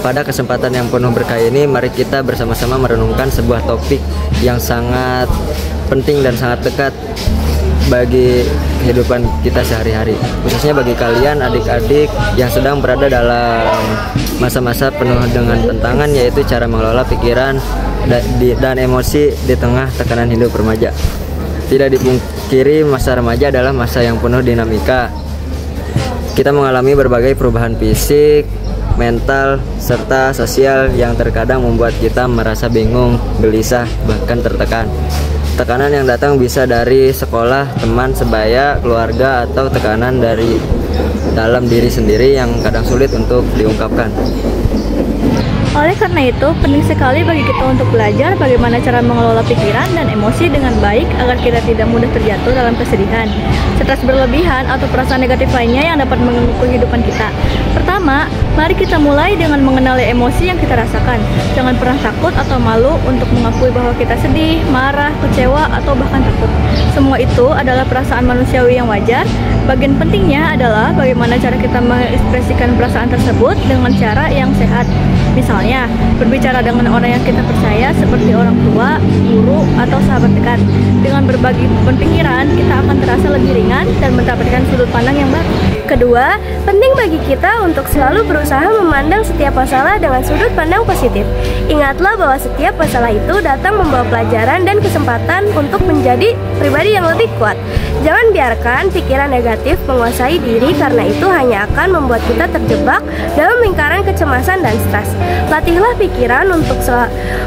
Pada kesempatan yang penuh berkah ini, mari kita bersama-sama merenungkan sebuah topik yang sangat penting dan sangat dekat bagi kehidupan kita sehari-hari, khususnya bagi kalian adik-adik yang sedang berada dalam masa-masa penuh dengan tantangan, yaitu cara mengelola pikiran dan emosi di tengah tekanan hidup remaja. Tidak dipungkiri, masa remaja adalah masa yang penuh dinamika. Kita mengalami berbagai perubahan fisik, mental, serta sosial yang terkadang membuat kita merasa bingung, gelisah, bahkan tertekan. Tekanan yang datang bisa dari sekolah, teman sebaya, keluarga, atau tekanan dari dalam diri sendiri yang kadang sulit untuk diungkapkan. Oleh karena itu, penting sekali bagi kita untuk belajar bagaimana cara mengelola pikiran dan emosi dengan baik agar kita tidak mudah terjatuh dalam kesedihan, stres berlebihan, atau perasaan negatif lainnya yang dapat mengganggu kehidupan kita. Pertama, mari kita mulai dengan mengenali emosi yang kita rasakan. Jangan pernah takut atau malu untuk mengakui bahwa kita sedih, marah, kecewa, atau bahkan takut. Semua itu adalah perasaan manusiawi yang wajar. Bagian pentingnya adalah bagaimana cara kita mengekspresikan perasaan tersebut dengan cara yang sehat. Misalnya, berbicara dengan orang yang kita percaya seperti orang tua, guru, atau sahabat dekat. Dengan berbagi pemikiran, kita akan terasa lebih ringan dan mendapatkan sudut pandang yang baru. Kedua, penting bagi kita untuk selalu berusaha memandang setiap masalah dengan sudut pandang positif. Ingatlah bahwa setiap masalah itu datang membawa pelajaran dan kesempatan untuk menjadi pribadi yang lebih kuat. Jangan biarkan pikiran negatif menguasai diri, karena itu hanya akan membuat kita terjebak dalam lingkaran kecemasan dan stres. Latihlah pikiran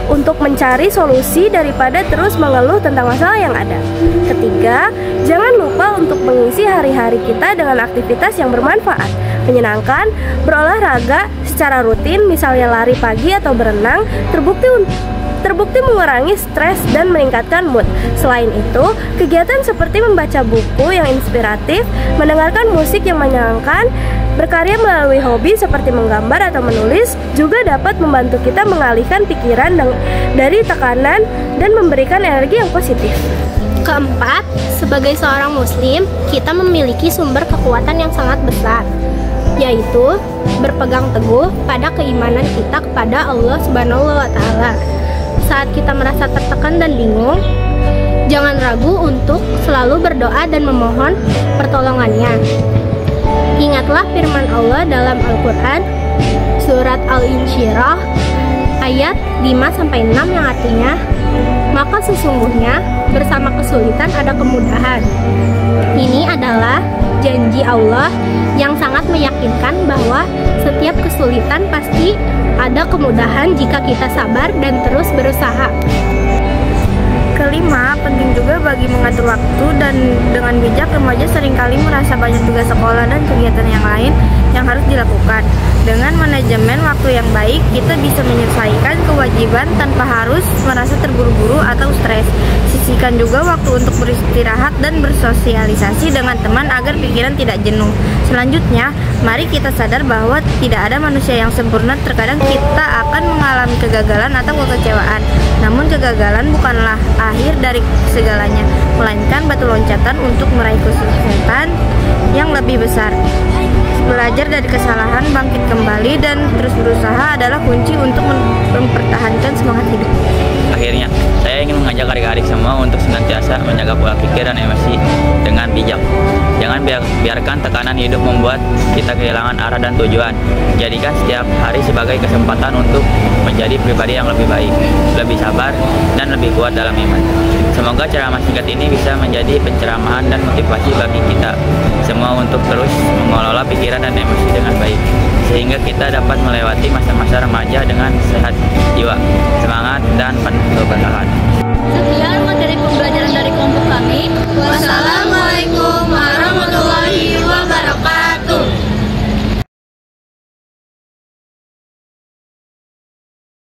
untuk mencari solusi daripada terus mengeluh tentang masalah yang ada. Ketiga, jangan lupa untuk mengisi hari-hari kita dengan aktivitas yang bermanfaat, menyenangkan. Berolahraga secara rutin, misalnya lari pagi atau berenang, terbukti mengurangi stres dan meningkatkan mood. Selain itu, kegiatan seperti membaca buku yang inspiratif, mendengarkan musik yang menyenangkan, berkarya melalui hobi seperti menggambar atau menulis juga dapat membantu kita mengalihkan pikiran dari tekanan dan memberikan energi yang positif. Keempat, sebagai seorang muslim, kita memiliki sumber kekuatan yang sangat besar, yaitu berpegang teguh pada keimanan kita kepada Allah Subhanahu wa Ta'ala. Saat kita merasa tertekan dan bingung, jangan ragu untuk selalu berdoa dan memohon pertolongannya. Ingatlah firman Allah dalam Al-Quran, surat Al-Insyirah, ayat 5-6 yang artinya, maka sesungguhnya bersama kesulitan ada kemudahan. Ini adalah janji Allah yang sangat meyakinkan bahwa setiap kesulitan pasti ada kemudahan jika kita sabar dan terus berusaha. Kelima, penting juga bagi mengatur waktu, dan dengan bijak remaja seringkali merasa banyak tugas sekolah dan kegiatan yang lain yang harus dilakukan. Dengan manajemen waktu yang baik, kita bisa menyelesaikan kewajiban tanpa harus merasa terburu-buru atau stres. Sisihkan juga waktu untuk beristirahat dan bersosialisasi dengan teman agar pikiran tidak jenuh. Selanjutnya, mari kita sadar bahwa tidak ada manusia yang sempurna. Terkadang kita akan mengalami kegagalan atau kekecewaan. Namun kegagalan bukanlah akhir dari segalanya, melainkan batu loncatan untuk meraih kesuksesan yang lebih besar. Belajar dari kesalahan, bangkit kembali, dan terus berusaha adalah kunci untuk mempertahankan semangat hidup. Akhirnya, saya ingin mengajak adik-adik semua untuk senantiasa menjaga pola pikir dan emosi dengan bijak. Jangan biarkan tekanan hidup membuat kita kehilangan arah dan tujuan. Jadikan setiap hari sebagai kesempatan untuk menjadi pribadi yang lebih baik, lebih sabar, dan lebih kuat dalam iman. Semoga ceramah singkat ini bisa menjadi penceramaan dan motivasi bagi kita semua untuk terus mengelola pikiran dan emosi dengan baik, sehingga kita dapat melewati masa-masa remaja dengan sehat jiwa, semangat, dan penuh keberkahan.